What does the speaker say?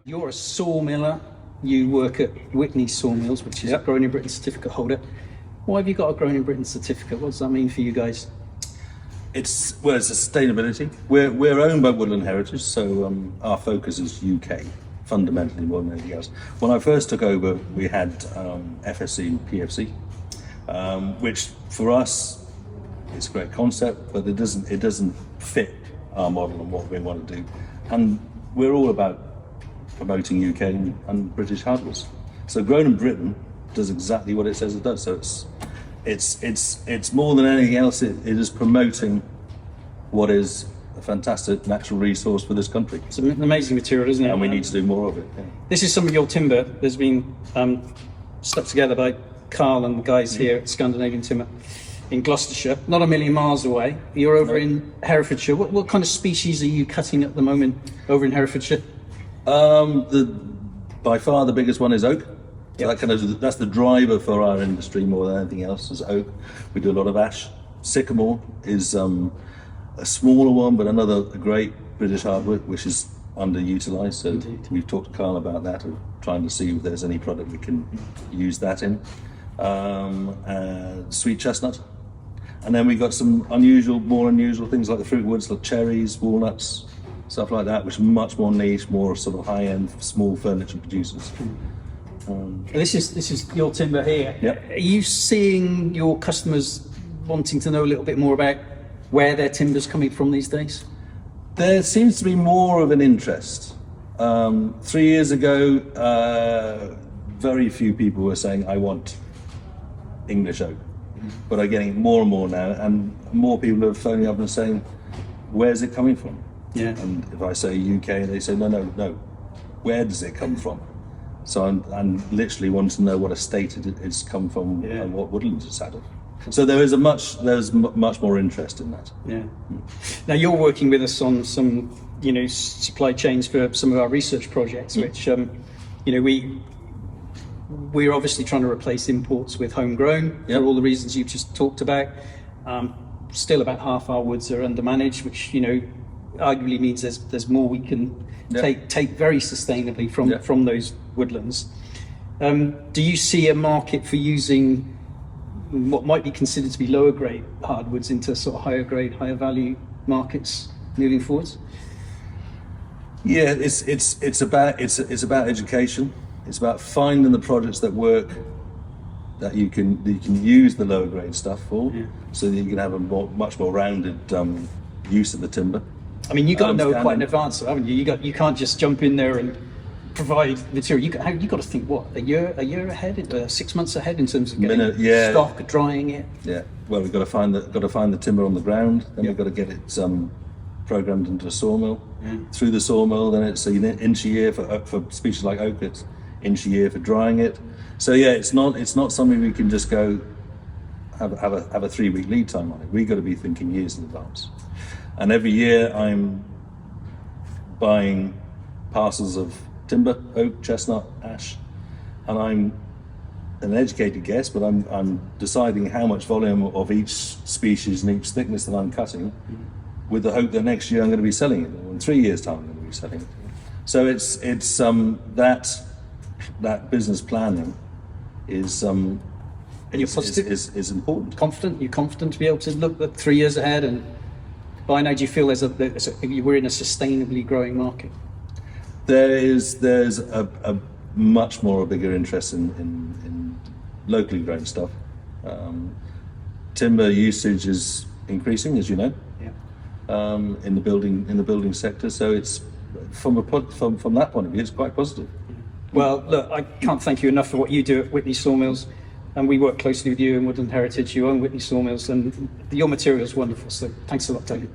You're a sawmiller. You work at Whitney Sawmills, which is a Grown in Britain certificate holder. Why have you got a Grown in Britain certificate? What does that mean for you guys? It's sustainability. We're owned by Woodland Heritage, so our focus is UK fundamentally more than anything else. When I first took over, we had FSC and PFC, which for us it's a great concept, but it doesn't fit our model and what we want to do. And we're all about promoting UK and British hardwoods. So Grown in Britain does exactly what it says it does. So it's more than anything else. It is promoting what is a fantastic natural resource for this country. It's an amazing material, isn't it? And we need to do more of it. Yeah. This is some of your timber. There's been stuck together by Carl and the guys here at Scandinavian Timber in Gloucestershire, not a million miles away. You're over in Herefordshire. What kind of species are you cutting at the moment over in Herefordshire? By far the biggest one is oak. So that's the driver for our industry more than anything else is oak. We do a lot of ash. Sycamore is a smaller one, but another great British hardwood, which is underutilised. So Indeed. We've talked to Carl about that, of trying to see if there's any product we can use that in. Sweet chestnut. And then we've got some more unusual things like the fruit woods, like cherries, walnuts, stuff like that, which are much more niche, more sort of high-end, small furniture producers. This is your timber here. Yep. Are you seeing your customers wanting to know a little bit more about where their timber's coming from these days? There seems to be more of an interest. 3 years ago, very few people were saying, I want English oak. But I'm getting more and more now, and more people are phoning up and saying, where's it coming from? Yeah. And if I say UK, they say, no, where does it come from? So I'm literally want to know what estate it's come from and what woodlands it's out of. So there's much more interest in that. Yeah. Now you're working with us on some, supply chains for some of our research projects, which, we're obviously trying to replace imports with homegrown for all the reasons you've just talked about. Still about half our woods are undermanaged, which, arguably means there's more we can take very sustainably from those woodlands. Do you see a market for using what might be considered to be lower grade hardwoods into sort of higher grade, higher value markets moving forwards? Yeah, it's about education. It's about finding the projects that work, that you can use the lower grade stuff for, so that you can have a much more rounded use of the timber. I mean, you've got to know quite in advance, haven't you? You can't just jump in there and provide material. You got to think a year ahead, 6 months ahead in terms of getting stock, drying it. Yeah. Well, we've got to find the timber on the ground. Then we've got to get it programmed into a sawmill. Through the sawmill, then it's an inch a year for species like oak. It's inch a year for drying it. So yeah, it's not something we can just go have a 3-week lead time on it. We've got to be thinking years in advance. And every year I'm buying parcels of timber, oak, chestnut, ash, and I'm an educated guess, but I'm deciding how much volume of each species and each thickness that I'm cutting, with the hope that next year I'm going to be selling it, or in 3 years' time I'm going to be selling it. So it's that business planning is and you're positive? Is important. Confident? You're confident to be able to look at 3 years ahead, and by now do you feel we're in a sustainably growing market? There's a much more bigger interest in locally grown stuff. Timber usage is increasing, as you know, in the building sector. So it's from that point of view, it's quite positive. Well, look, I can't thank you enough for what you do at Whitney Sawmills, and we work closely with you in Woodland Heritage. You own Whitney Sawmills, and your material is wonderful. So thanks a lot, Dougal.